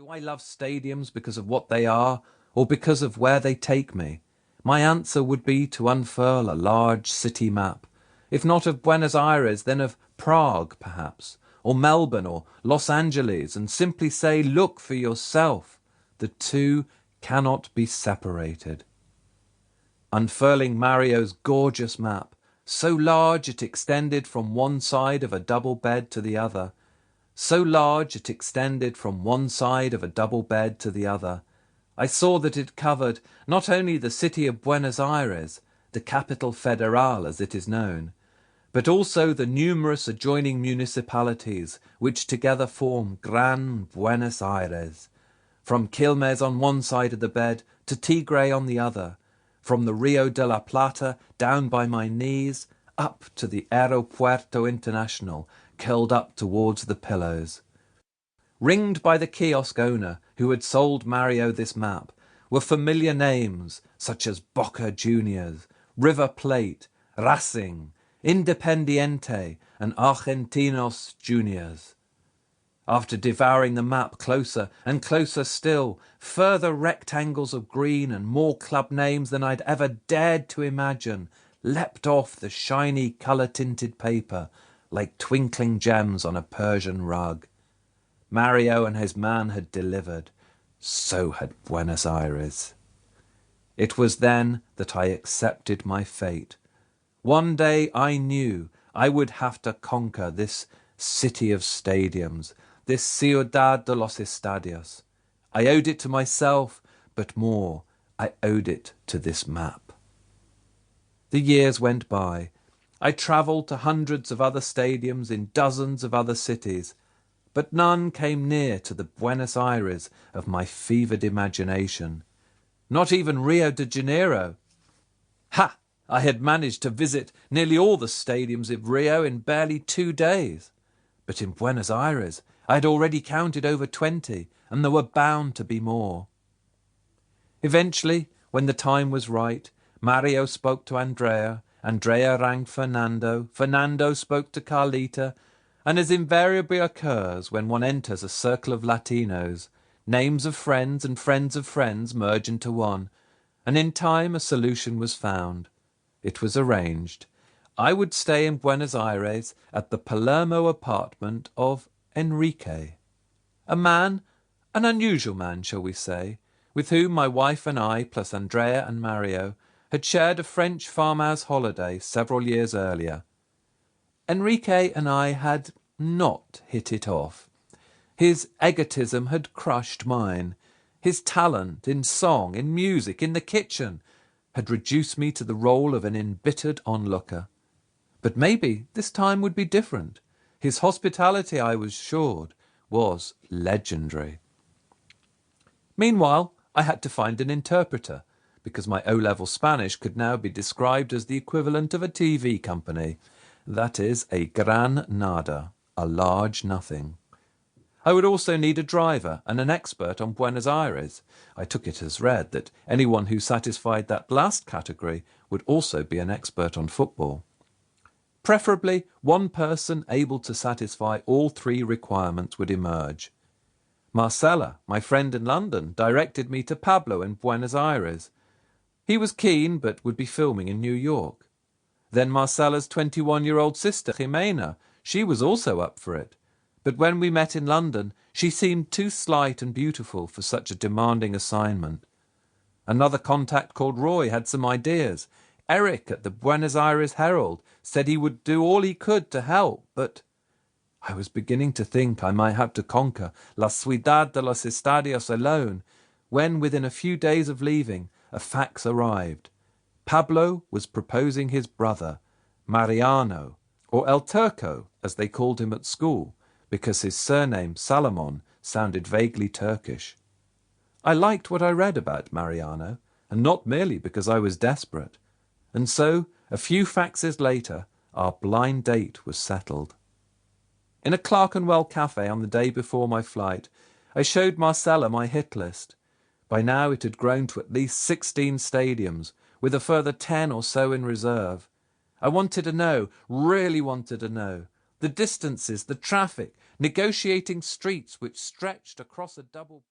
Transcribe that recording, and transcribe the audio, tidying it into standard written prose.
Do I love stadiums because of what they are, or because of where they take me? My answer would be to unfurl a large city map, if not of Buenos Aires, then of Prague, perhaps, or Melbourne, or Los Angeles, and simply say, look for yourself. The two cannot be separated. Unfurling Mario's gorgeous map, so large it extended from one side of a double bed to the other, so large it extended from one side of a double bed to the other, I saw that it covered not only the city of Buenos Aires, the capital federal as it is known, but also the numerous adjoining municipalities which together form Gran Buenos Aires, from Quilmes on one side of the bed to Tigre on the other, from the Rio de la Plata down by my knees up to the Aeropuerto International, curled up towards the pillows. Ringed by the kiosk owner who had sold Mario this map were familiar names such as Boca Juniors, River Plate, Racing, Independiente, and Argentinos Juniors. After devouring the map closer and closer still, further rectangles of green and more club names than I'd ever dared to imagine leapt off the shiny colour-tinted paper like twinkling gems on a Persian rug. Mario and his man had delivered. So had Buenos Aires. It was then that I accepted my fate. One day I knew I would have to conquer this city of stadiums, this Ciudad de los Estadios. I owed it to myself, but more, I owed it to this map. The years went by. I travelled to hundreds of other stadiums in dozens of other cities, but none came near to the Buenos Aires of my fevered imagination. Not even Rio de Janeiro. Ha! I had managed to visit nearly all the stadiums of Rio in barely 2 days. But in Buenos Aires I had already counted over 20, and there were bound to be more. Eventually, when the time was right, Mario spoke to Andrea, Andrea rang Fernando, Fernando spoke to Carlita, and as invariably occurs when one enters a circle of Latinos, names of friends and friends of friends merge into one, and in time a solution was found. It was arranged. I would stay in Buenos Aires at the Palermo apartment of Enrique, a man, an unusual man, shall we say, with whom my wife and I, plus Andrea and Mario, had shared a French farmhouse holiday several years earlier. Enrique and I had not hit it off. His egotism had crushed mine. His talent in song, in music, in the kitchen, had reduced me to the role of an embittered onlooker. But maybe this time would be different. His hospitality, I was assured, was legendary. Meanwhile, I had to find an interpreter, because my O-level Spanish could now be described as the equivalent of a TV company. That is, a gran nada, a large nothing. I would also need a driver and an expert on Buenos Aires. I took it as read that anyone who satisfied that last category would also be an expert on football. Preferably, one person able to satisfy all 3 requirements would emerge. Marcella, my friend in London, directed me to Pablo in Buenos Aires. He was keen, but would be filming in New York. Then Marcella's 21-year-old sister, Jimena, she was also up for it. But when we met in London, she seemed too slight and beautiful for such a demanding assignment. Another contact called Roy had some ideas. Eric at the Buenos Aires Herald said he would do all he could to help, but I was beginning to think I might have to conquer La Ciudad de los Estadios alone, when within a few days of leaving, a fax arrived. Pablo was proposing his brother, Mariano, or El Turco, as they called him at school, because his surname, Salomon, sounded vaguely Turkish. I liked what I read about Mariano, and not merely because I was desperate. And so, a few faxes later, our blind date was settled. In a Clerkenwell cafe on the day before my flight, I showed Marcella my hit list. By now it had grown to at least 16 stadiums, with a further 10 or so in reserve. I wanted to know, really wanted to know, the distances, the traffic, negotiating streets which stretched across a double...